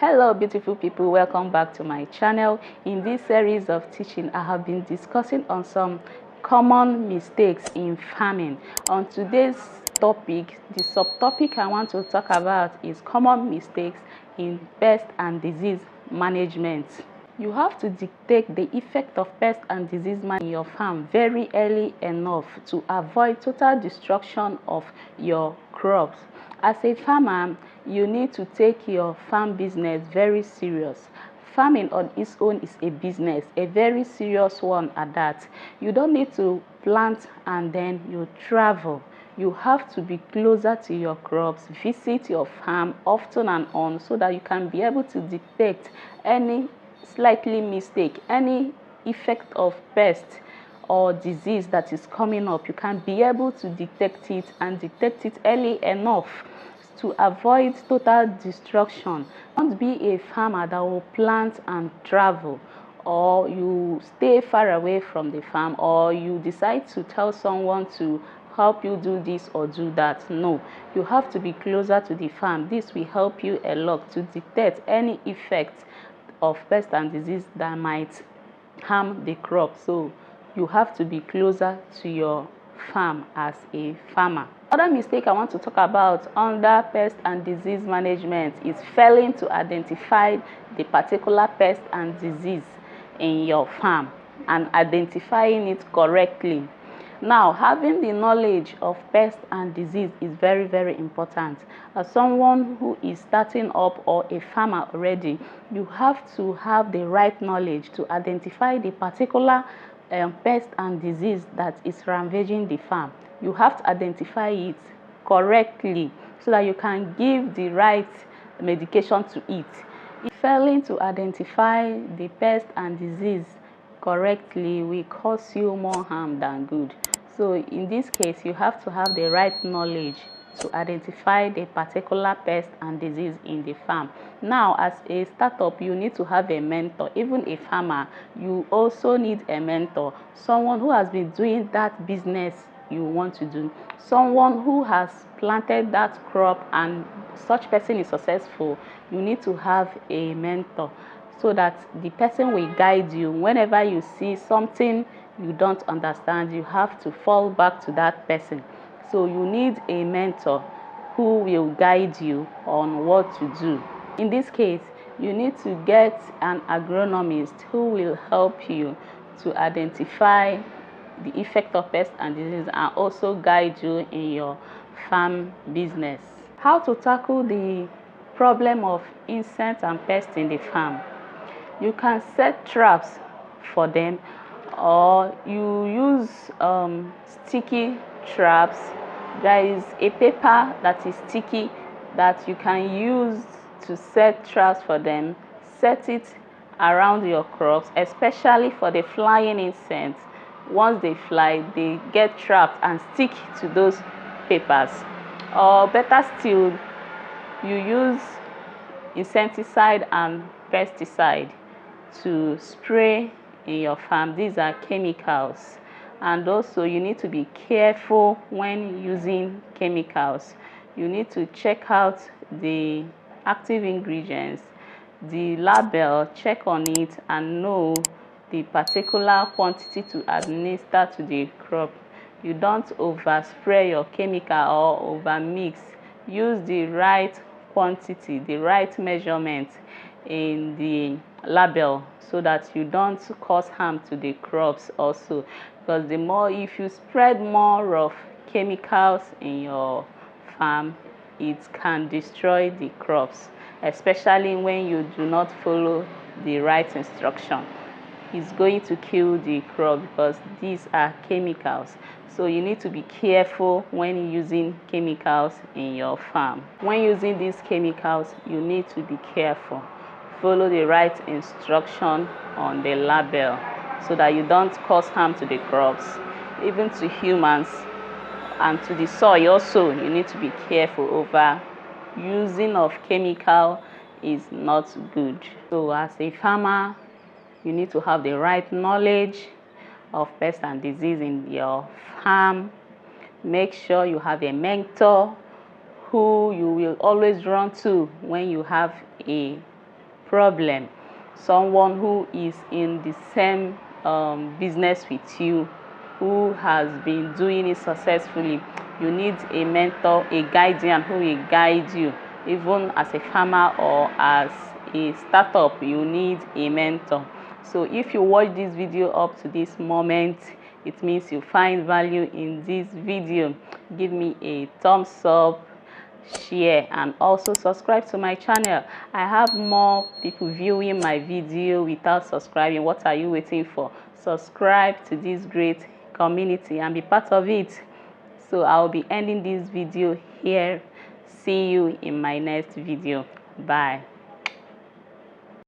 Hello beautiful people, welcome back to my channel. In this series of teaching, I have been discussing on some common mistakes in farming. On today's topic, the subtopic I want to talk about is common mistakes in pest and disease management. You have to detect the effect of pest and disease management in your farm very early enough to avoid total destruction of your crops. As a farmer, you need to take your farm business very serious. Farming on its own is a business, a very serious one at that. You don't need to plant and then you travel. You have to be closer to your crops, visit your farm often and on, so that you can be able to detect any slightly mistake, any effect of pest or disease that is coming up. You can be able to detect it and detect it early enough to avoid total destruction. Don't be a farmer that will plant and travel, or you stay far away from the farm, or you decide to tell someone to help you do this or do that. No, you have to be closer to the farm. This will help you a lot to detect any effect of pest and disease that might harm the crop. So you have to be closer to your farm as a farmer. Another mistake I want to talk about under pest and disease management is failing to identify the particular pest and disease in your farm and identifying it correctly. Now, having the knowledge of pest and disease is very, very important. As someone who is starting up or a farmer already, you have to have the right knowledge to identify the particular pest and disease that is ravaging the farm. You have to identify it correctly so that you can give the right medication to it. If failing to identify the pest and disease correctly will cause you more harm than good. So in this case, you have to have the right knowledge to identify the particular pest and disease in the farm. Now, as a startup, you need to have a mentor. Even a farmer, you also need a mentor, someone who has been doing that business you want to do, someone who has planted that crop and such person is successful. You need to have a mentor so that the person will guide you. Whenever you see something you don't understand, you have to fall back to that person. So you need a mentor who will guide you on what to do. In this case, you need to get an agronomist who will help you to identify the effect of pest and disease and also guide you in your farm business. How to tackle the problem of insects and pests in the farm? You can set traps for them, or you use sticky traps. There is a paper that is sticky that you can use to set traps for them. Set it around your crops, especially for the flying insects. Once they fly, they get trapped and stick to those papers. Or better still, you use insecticide and pesticide to spray in your farm. These are chemicals, and also you need to be careful when using chemicals. You need to check out the active ingredients, the label, check on it and know the particular quantity to administer to the crop. You don't overspray your chemical or over mix. Use the right quantity, the right measurement in the label so that you don't cause harm to the crops also, because the more, if you spread more of chemicals in your farm, it can destroy the crops, especially when you do not follow the right instruction. It's going to kill the crop because these are chemicals. So you need to be careful when using chemicals in your farm. When using these chemicals, you need to be careful. Follow the right instruction on the label so that you don't cause harm to the crops, even to humans and to the soil also. You need to be careful. Over using of chemical is not good. So as a farmer, you need to have the right knowledge of pest and disease in your farm. Make sure you have a mentor who you will always run to when you have a problem, someone who is in the same business with you, who has been doing it successfully. You need a mentor, a guardian who will guide you. Even as a farmer or as a startup, you need a mentor. So if you watch this video up to this moment, it means you find value in this video. Give me a thumbs up, share, and also subscribe to my channel. I have more people viewing my video without subscribing. What are you waiting for? Subscribe to this great community and be part of it. So I'll be ending this video here. See you in my next video. Bye.